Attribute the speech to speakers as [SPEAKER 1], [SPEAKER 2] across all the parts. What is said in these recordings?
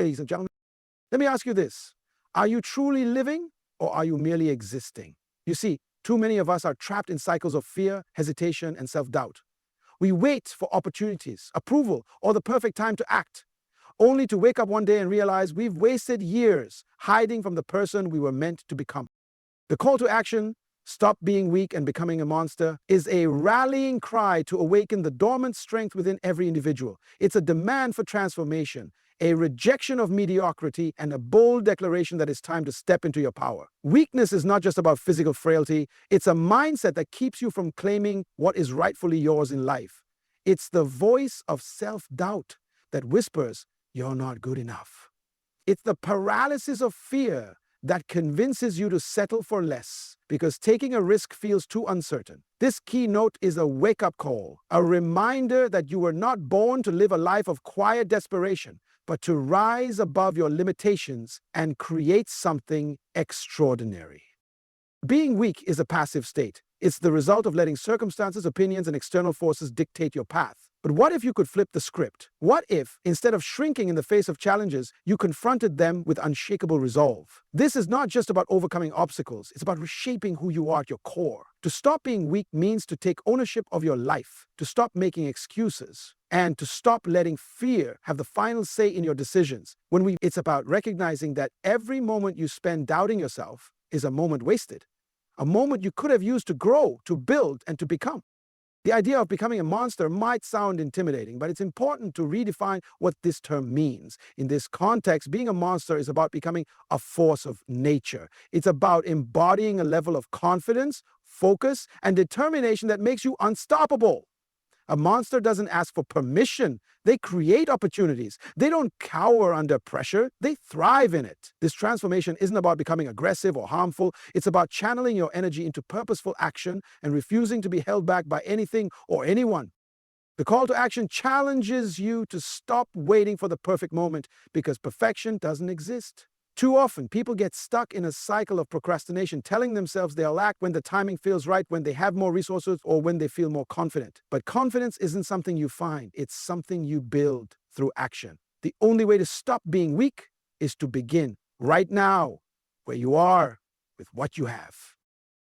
[SPEAKER 1] Ladies and gentlemen, let me ask you this. Are you truly living or are you merely existing? You see, too many of us are trapped in cycles of fear, hesitation, and self-doubt. We wait for opportunities, approval, or the perfect time to act, only to wake up one day and realize we've wasted years hiding from the person we were meant to become. The call to action, stop being weak and becoming a monster, is a rallying cry to awaken the dormant strength within every individual. It's a demand for transformation, a rejection of mediocrity, and a bold declaration that it's time to step into your power. Weakness is not just about physical frailty, it's a mindset that keeps you from claiming what is rightfully yours in life. It's the voice of self-doubt that whispers, "You're not good enough." It's the paralysis of fear that convinces you to settle for less because taking a risk feels too uncertain. This keynote is a wake-up call, a reminder that you were not born to live a life of quiet desperation, but to rise above your limitations and create something extraordinary. Being weak is a passive state. It's the result of letting circumstances, opinions, and external forces dictate your path. But what if you could flip the script? What if, instead of shrinking in the face of challenges, you confronted them with unshakable resolve? This is not just about overcoming obstacles, it's about reshaping who you are at your core. To stop being weak means to take ownership of your life, to stop making excuses, and to stop letting fear have the final say in your decisions. It's about recognizing that every moment you spend doubting yourself is a moment wasted, a moment you could have used to grow, to build, and to become. The idea of becoming a monster might sound intimidating, but it's important to redefine what this term means. In this context, being a monster is about becoming a force of nature. It's about embodying a level of confidence, focus, and determination that makes you unstoppable. A monster doesn't ask for permission. They create opportunities. They don't cower under pressure. They thrive in it. This transformation isn't about becoming aggressive or harmful. It's about channeling your energy into purposeful action and refusing to be held back by anything or anyone. The call to action challenges you to stop waiting for the perfect moment because perfection doesn't exist. Too often, people get stuck in a cycle of procrastination, telling themselves they'll act when the timing feels right, when they have more resources, or when they feel more confident. But confidence isn't something you find, it's something you build through action. The only way to stop being weak is to begin right now, where you are, with what you have.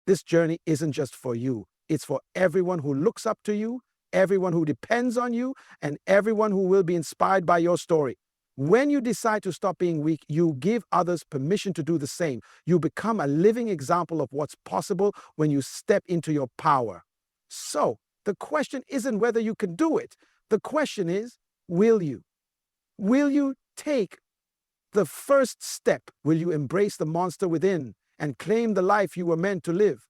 [SPEAKER 1] This journey isn't just for you, it's for everyone who looks up to you, everyone who depends on you, and everyone who will be inspired by your story. When you decide to stop being weak, you give others permission to do the same. You become a living example of what's possible when you step into your power. So, the question isn't whether you can do it. The question is, will you? Will you take the first step? Will you embrace the monster within and claim the life you were meant to live?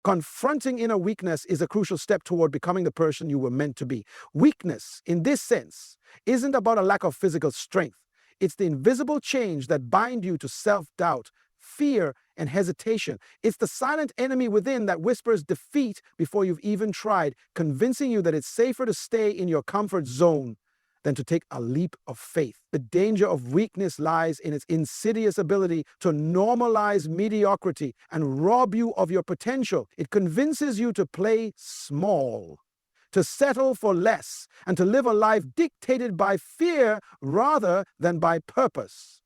[SPEAKER 1] Confronting inner weakness is a crucial step toward becoming the person you were meant to be. Weakness, in this sense, isn't about a lack of physical strength. It's the invisible chains that bind you to self-doubt, fear, and hesitation. It's the silent enemy within that whispers defeat before you've even tried, convincing you that it's safer to stay in your comfort zone than to take a leap of faith. The danger of weakness lies in its insidious ability to normalize mediocrity and rob you of your potential. It convinces you to play small, to settle for less, and to live a life dictated by fear rather than by purpose.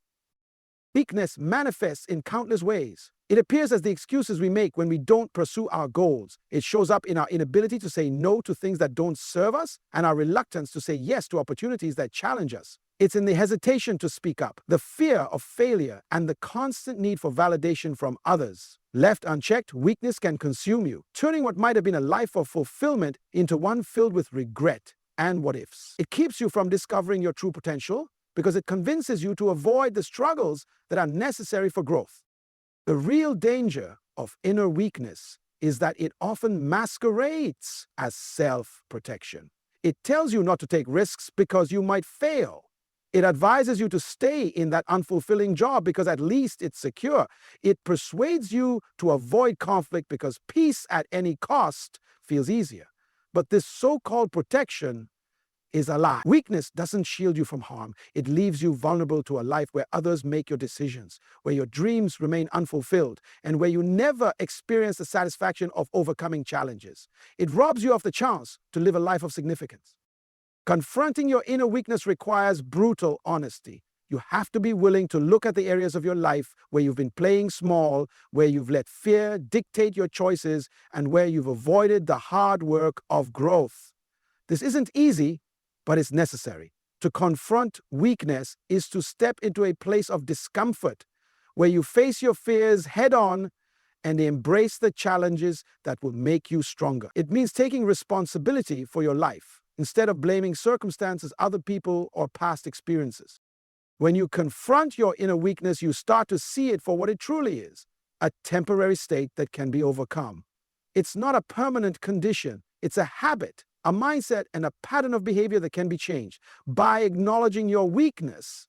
[SPEAKER 1] Weakness manifests in countless ways. It appears as the excuses we make when we don't pursue our goals. It shows up in our inability to say no to things that don't serve us and our reluctance to say yes to opportunities that challenge us. It's in the hesitation to speak up, the fear of failure, and the constant need for validation from others. Left unchecked, weakness can consume you, turning what might have been a life of fulfillment into one filled with regret and what-ifs. It keeps you from discovering your true potential because it convinces you to avoid the struggles that are necessary for growth. The real danger of inner weakness is that it often masquerades as self-protection. It tells you not to take risks because you might fail. It advises you to stay in that unfulfilling job because at least it's secure. It persuades you to avoid conflict because peace at any cost feels easier. But this so-called protection is a lie. Weakness doesn't shield you from harm. It leaves you vulnerable to a life where others make your decisions, where your dreams remain unfulfilled, and where you never experience the satisfaction of overcoming challenges. It robs you of the chance to live a life of significance. Confronting your inner weakness requires brutal honesty. You have to be willing to look at the areas of your life where you've been playing small, where you've let fear dictate your choices, and where you've avoided the hard work of growth. This isn't easy, but it's necessary. To confront weakness is to step into a place of discomfort where you face your fears head on and embrace the challenges that will make you stronger. It means taking responsibility for your life instead of blaming circumstances, other people, or past experiences. When you confront your inner weakness, you start to see it for what it truly is, a temporary state that can be overcome. It's not a permanent condition. It's a habit, a mindset, and a pattern of behavior that can be changed. By acknowledging your weakness,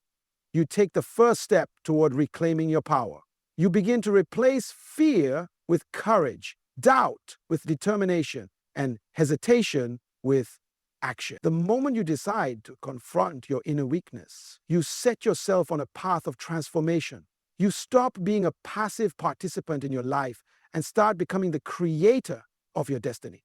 [SPEAKER 1] you take the first step toward reclaiming your power. You begin to replace fear with courage, doubt with determination, and hesitation with action. The moment you decide to confront your inner weakness, you set yourself on a path of transformation. You stop being a passive participant in your life and start becoming the creator of your destiny.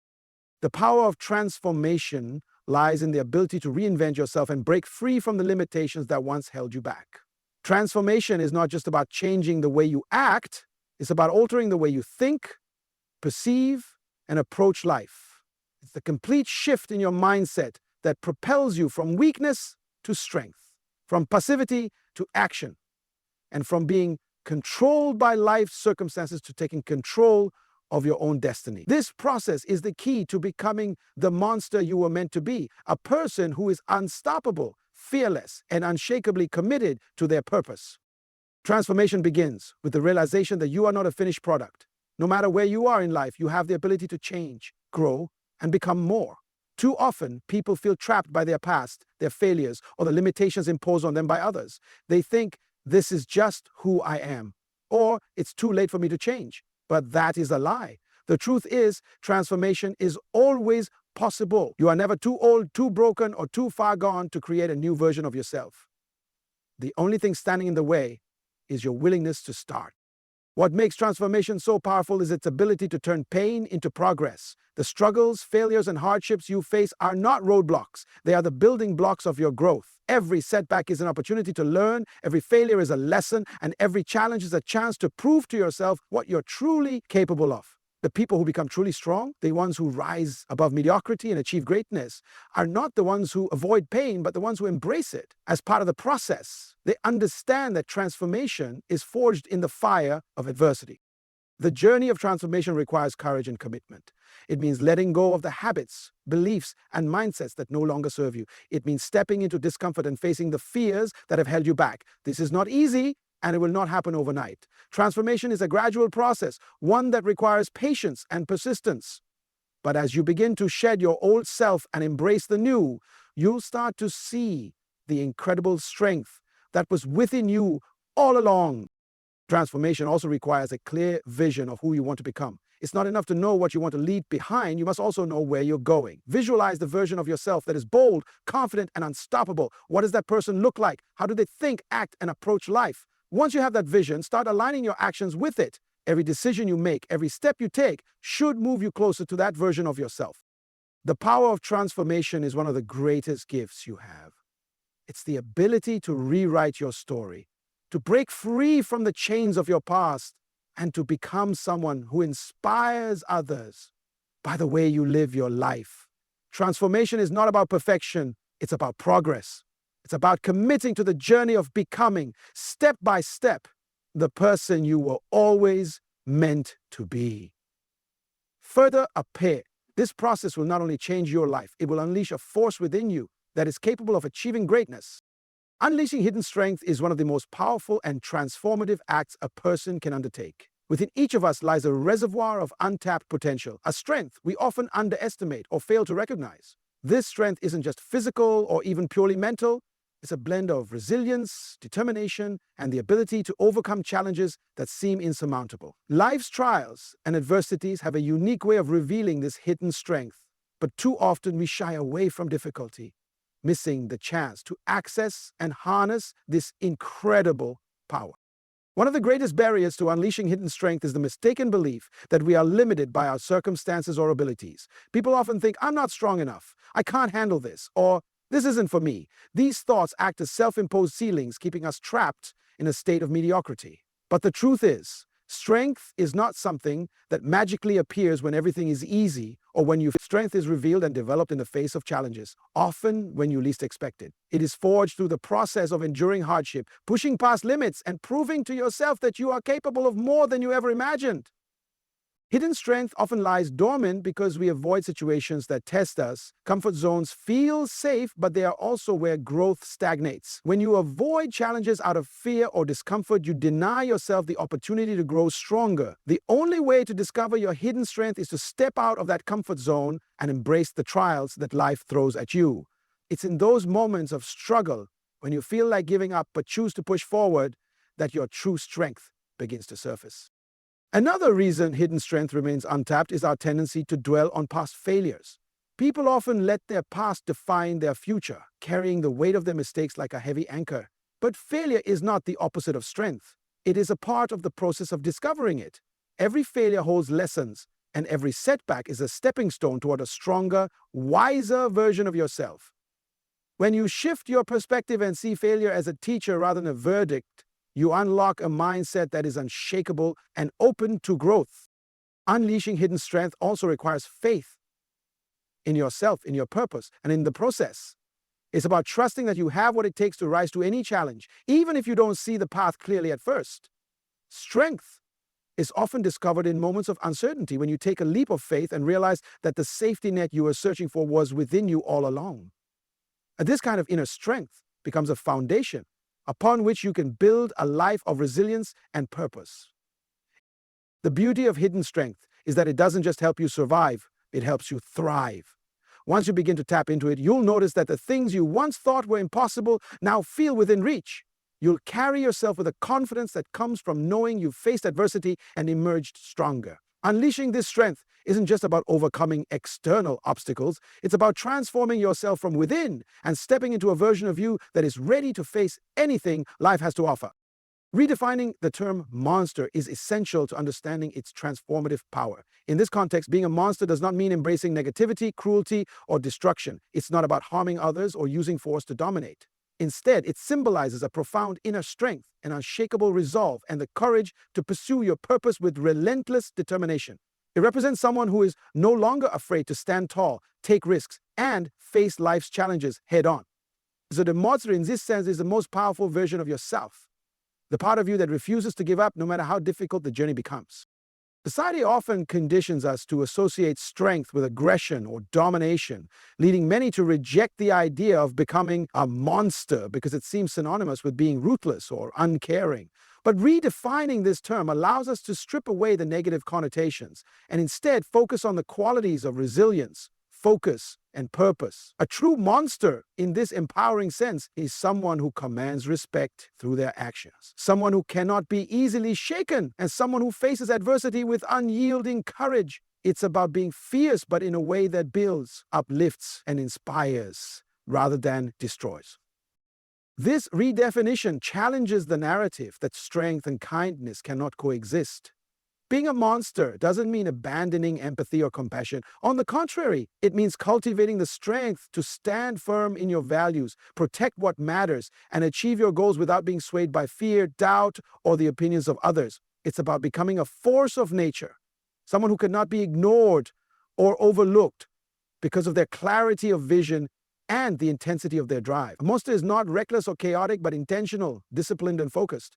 [SPEAKER 1] The power of transformation lies in the ability to reinvent yourself and break free from the limitations that once held you back. Transformation is not just about changing the way you act, it's about altering the way you think, perceive, and approach life. It's the complete shift in your mindset that propels you from weakness to strength, from passivity to action, and from being controlled by life's circumstances to taking control of your own destiny. This process is the key to becoming the monster you were meant to be, a person who is unstoppable, fearless, and unshakably committed to their purpose. Transformation begins with the realization that you are not a finished product. No matter where you are in life, you have the ability to change, grow, and become more. Too often, people feel trapped by their past, their failures, or the limitations imposed on them by others. They think, this is just who I am, or it's too late for me to change. But that is a lie. The truth is, transformation is always possible. You are never too old, too broken, or too far gone to create a new version of yourself. The only thing standing in the way is your willingness to start. What makes transformation so powerful is its ability to turn pain into progress. The struggles, failures, and hardships you face are not roadblocks. They are the building blocks of your growth. Every setback is an opportunity to learn, every failure is a lesson, and every challenge is a chance to prove to yourself what you're truly capable of. The people who become truly strong, the ones who rise above mediocrity and achieve greatness, are not the ones who avoid pain, but the ones who embrace it as part of the process. They understand that transformation is forged in the fire of adversity. The journey of transformation requires courage and commitment. It means letting go of the habits, beliefs, and mindsets that no longer serve you. It means stepping into discomfort and facing the fears that have held you back. This is not easy, and it will not happen overnight. Transformation is a gradual process, one that requires patience and persistence. But as you begin to shed your old self and embrace the new, you'll start to see the incredible strength that was within you all along. Transformation also requires a clear vision of who you want to become. It's not enough to know what you want to leave behind, you must also know where you're going. Visualize the version of yourself that is bold, confident, and unstoppable. What does that person look like? How do they think, act, and approach life? Once you have that vision, start aligning your actions with it. Every decision you make, every step you take, should move you closer to that version of yourself. The power of transformation is one of the greatest gifts you have. It's the ability to rewrite your story, to break free from the chains of your past, and to become someone who inspires others by the way you live your life. Transformation is not about perfection, it's about progress. It's about committing to the journey of becoming, step by step, the person you were always meant to be. Further appear, this process will not only change your life, it will unleash a force within you that is capable of achieving greatness. Unleashing hidden strength is one of the most powerful and transformative acts a person can undertake. Within each of us lies a reservoir of untapped potential, a strength we often underestimate or fail to recognize. This strength isn't just physical or even purely mental. It's a blend of resilience, determination, and the ability to overcome challenges that seem insurmountable. Life's trials and adversities have a unique way of revealing this hidden strength, but too often we shy away from difficulty, missing the chance to access and harness this incredible power. One of the greatest barriers to unleashing hidden strength is the mistaken belief that we are limited by our circumstances or abilities. People often think, I'm not strong enough, I can't handle this, or This isn't for me. These thoughts act as self-imposed ceilings, keeping us trapped in a state of mediocrity. But the truth is, strength is not something that magically appears when everything is easy or when your strength is revealed and developed in the face of challenges, often when you least expect it. It is forged through the process of enduring hardship, pushing past limits, and proving to yourself that you are capable of more than you ever imagined. Hidden strength often lies dormant because we avoid situations that test us. Comfort zones feel safe, but they are also where growth stagnates. When you avoid challenges out of fear or discomfort, you deny yourself the opportunity to grow stronger. The only way to discover your hidden strength is to step out of that comfort zone and embrace the trials that life throws at you. It's in those moments of struggle, when you feel like giving up but choose to push forward, that your true strength begins to surface. Another reason hidden strength remains untapped is our tendency to dwell on past failures. People often let their past define their future, carrying the weight of their mistakes like a heavy anchor. But failure is not the opposite of strength. It is a part of the process of discovering it. Every failure holds lessons, and every setback is a stepping stone toward a stronger, wiser version of yourself. When you shift your perspective and see failure as a teacher rather than a verdict, you unlock a mindset that is unshakable and open to growth. Unleashing hidden strength also requires faith in yourself, in your purpose, and in the process. It's about trusting that you have what it takes to rise to any challenge, even if you don't see the path clearly at first. Strength is often discovered in moments of uncertainty, when you take a leap of faith and realize that the safety net you were searching for was within you all along. And this kind of inner strength becomes a foundation upon which you can build a life of resilience and purpose. The beauty of hidden strength is that it doesn't just help you survive, it helps you thrive. Once you begin to tap into it, you'll notice that the things you once thought were impossible now feel within reach. You'll carry yourself with a confidence that comes from knowing you've faced adversity and emerged stronger. Unleashing this strength isn't just about overcoming external obstacles, it's about transforming yourself from within and stepping into a version of you that is ready to face anything life has to offer. Redefining the term monster is essential to understanding its transformative power. In this context, being a monster does not mean embracing negativity, cruelty, or destruction. It's not about harming others or using force to dominate. Instead, it symbolizes a profound inner strength, an unshakable resolve, and the courage to pursue your purpose with relentless determination. It represents someone who is no longer afraid to stand tall, take risks, and face life's challenges head-on. So the monster, in this sense, is the most powerful version of yourself, the part of you that refuses to give up no matter how difficult the journey becomes. Society often conditions us to associate strength with aggression or domination, leading many to reject the idea of becoming a monster because it seems synonymous with being ruthless or uncaring. But redefining this term allows us to strip away the negative connotations and instead focus on the qualities of resilience, focus, and purpose. A true monster, in this empowering sense, is someone who commands respect through their actions, someone who cannot be easily shaken, and someone who faces adversity with unyielding courage. It's about being fierce, but in a way that builds, uplifts, and inspires, rather than destroys. This redefinition challenges the narrative that strength and kindness cannot coexist. Being a monster doesn't mean abandoning empathy or compassion. On the contrary, it means cultivating the strength to stand firm in your values, protect what matters, and achieve your goals without being swayed by fear, doubt, or the opinions of others. It's about becoming a force of nature, someone who cannot be ignored or overlooked because of their clarity of vision and the intensity of their drive. A monster is not reckless or chaotic, but intentional, disciplined, and focused.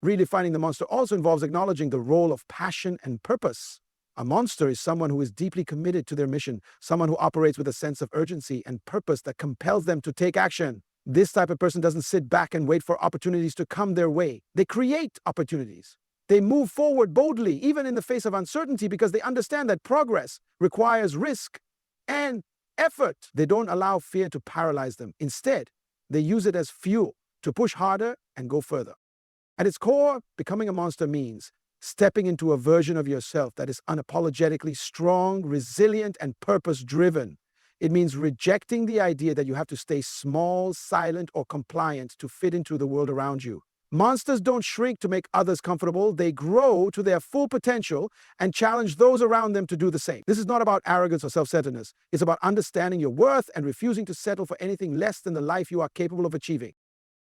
[SPEAKER 1] Redefining the monster also involves acknowledging the role of passion and purpose. A monster is someone who is deeply committed to their mission, someone who operates with a sense of urgency and purpose that compels them to take action. This type of person doesn't sit back and wait for opportunities to come their way. They create opportunities. They move forward boldly, even in the face of uncertainty, because they understand that progress requires risk and effort. They don't allow fear to paralyze them. Instead, they use it as fuel to push harder and go further. At its core, becoming a monster means stepping into a version of yourself that is unapologetically strong, resilient, and purpose-driven. It means rejecting the idea that you have to stay small, silent, or compliant to fit into the world around you. Monsters don't shrink to make others comfortable. They grow to their full potential and challenge those around them to do the same. This is not about arrogance or self-centeredness. It's about understanding your worth and refusing to settle for anything less than the life you are capable of achieving.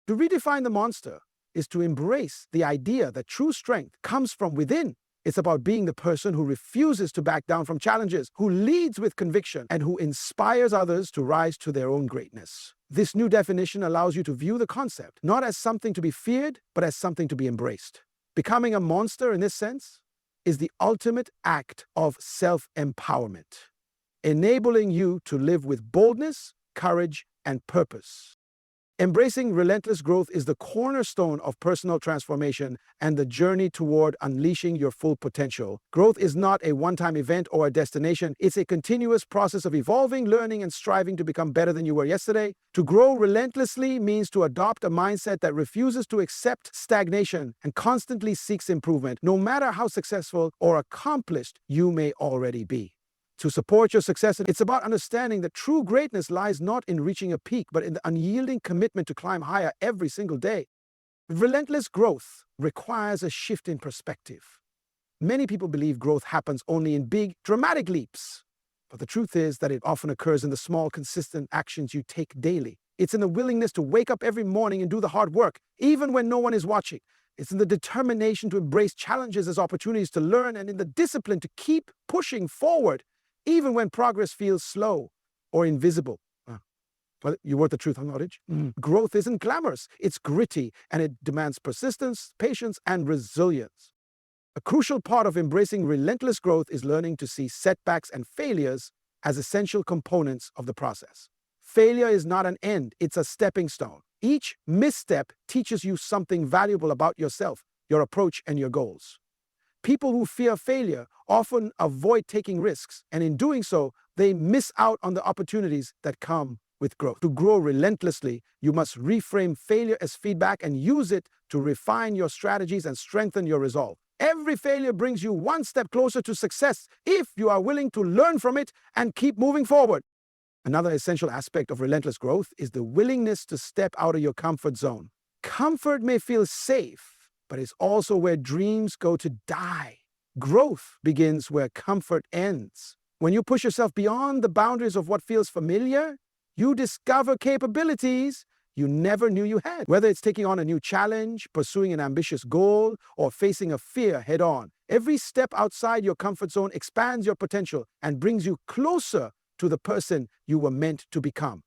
[SPEAKER 1] To redefine the monster is to embrace the idea that true strength comes from within. It's about being the person who refuses to back down from challenges, who leads with conviction, and who inspires others to rise to their own greatness. This new definition allows you to view the concept not as something to be feared, but as something to be embraced. Becoming a monster in this sense is the ultimate act of self-empowerment, enabling you to live with boldness, courage, and purpose. Embracing relentless growth is the cornerstone of personal transformation and the journey toward unleashing your full potential. Growth is not a one-time event or a destination. It's a continuous process of evolving, learning, and striving to become better than you were yesterday. To grow relentlessly means to adopt a mindset that refuses to accept stagnation and constantly seeks improvement, no matter how successful or accomplished you may already be. To support your success, it's about understanding that true greatness lies not in reaching a peak, but in the unyielding commitment to climb higher every single day. Relentless growth requires a shift in perspective. Many people believe growth happens only in big, dramatic leaps. But the truth is that it often occurs in the small, consistent actions you take daily. It's in the willingness to wake up every morning and do the hard work, even when no one is watching. It's in the determination to embrace challenges as opportunities to learn, and in the discipline to keep pushing forward, even when progress feels slow or invisible. Well, you want the truth on knowledge? Growth isn't glamorous. It's gritty, and it demands persistence, patience, and resilience. A crucial part of embracing relentless growth is learning to see setbacks and failures as essential components of the process. Failure is not an end, it's a stepping stone. Each misstep teaches you something valuable about yourself, your approach, and your goals. People who fear failure often avoid taking risks, and in doing so, they miss out on the opportunities that come with growth. To grow relentlessly, you must reframe failure as feedback and use it to refine your strategies and strengthen your resolve. Every failure brings you one step closer to success if you are willing to learn from it and keep moving forward. Another essential aspect of relentless growth is the willingness to step out of your comfort zone. Comfort may feel safe, but it's also where dreams go to die. Growth begins where comfort ends. When you push yourself beyond the boundaries of what feels familiar, you discover capabilities you never knew you had. Whether it's taking on a new challenge, pursuing an ambitious goal, or facing a fear head-on, every step outside your comfort zone expands your potential and brings you closer to the person you were meant to become.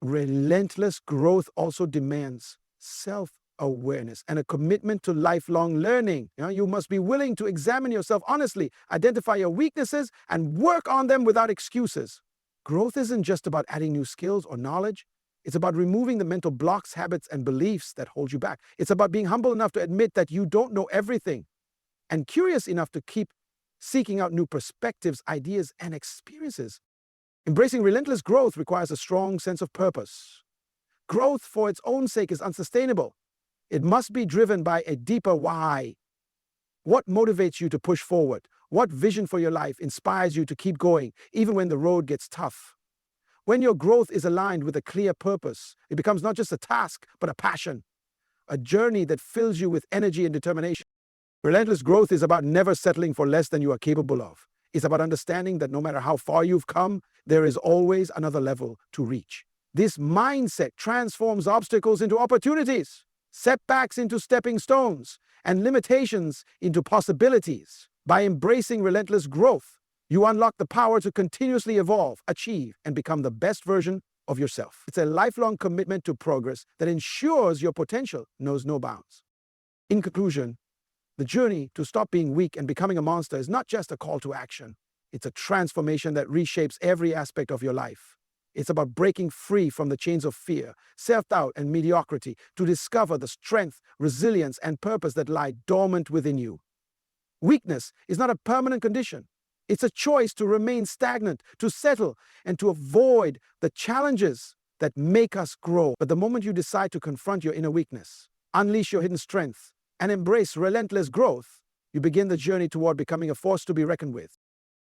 [SPEAKER 1] Relentless growth also demands self-awareness and a commitment to lifelong learning. You must be willing to examine yourself honestly, identify your weaknesses, and work on them without excuses. Growth isn't just about adding new skills or knowledge. It's about removing the mental blocks, habits, and beliefs that hold you back. It's about being humble enough to admit that you don't know everything, and curious enough to keep seeking out new perspectives, ideas, and experiences. Embracing relentless growth requires a strong sense of purpose. Growth for its own sake is unsustainable. It must be driven by a deeper why. What motivates you to push forward? What vision for your life inspires you to keep going, even when the road gets tough? When your growth is aligned with a clear purpose, it becomes not just a task, but a passion, a journey that fills you with energy and determination. Relentless growth is about never settling for less than you are capable of. It's about understanding that no matter how far you've come, there is always another level to reach. This mindset transforms obstacles into opportunities, setbacks into stepping stones, and limitations into possibilities. By embracing relentless growth, you unlock the power to continuously evolve, achieve, and become the best version of yourself. It's a lifelong commitment to progress that ensures your potential knows no bounds. In conclusion, the journey to stop being weak and becoming a monster is not just a call to action. It's a transformation that reshapes every aspect of your life. It's about breaking free from the chains of fear, self-doubt, and mediocrity to discover the strength, resilience, and purpose that lie dormant within you. Weakness is not a permanent condition. It's a choice to remain stagnant, to settle, and to avoid the challenges that make us grow. But the moment you decide to confront your inner weakness, unleash your hidden strength, and embrace relentless growth, you begin the journey toward becoming a force to be reckoned with.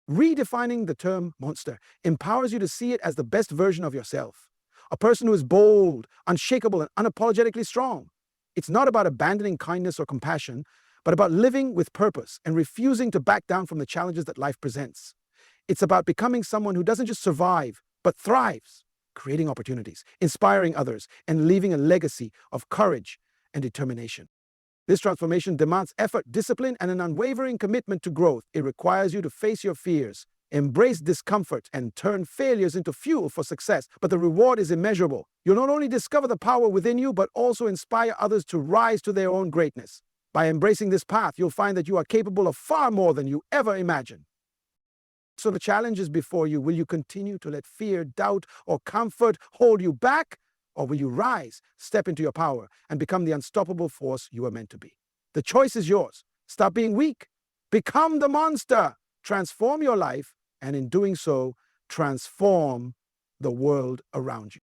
[SPEAKER 1] Redefining the term monster empowers you to see it as the best version of yourself, a person who is bold, unshakable, and unapologetically strong. It's not about abandoning kindness or compassion, but about living with purpose and refusing to back down from the challenges that life presents. It's about becoming someone who doesn't just survive, but thrives, creating opportunities, inspiring others, and leaving a legacy of courage and determination. This transformation demands effort, discipline, and an unwavering commitment to growth. It requires you to face your fears, embrace discomfort, and turn failures into fuel for success. But the reward is immeasurable. You'll not only discover the power within you, but also inspire others to rise to their own greatness. By embracing this path, you'll find that you are capable of far more than you ever imagined. So the challenge is before you. Will you continue to let fear, doubt, or comfort hold you back? Or will you rise, step into your power, and become the unstoppable force you are meant to be? The choice is yours. Stop being weak. Become the monster. Transform your life, and in doing so, transform the world around you.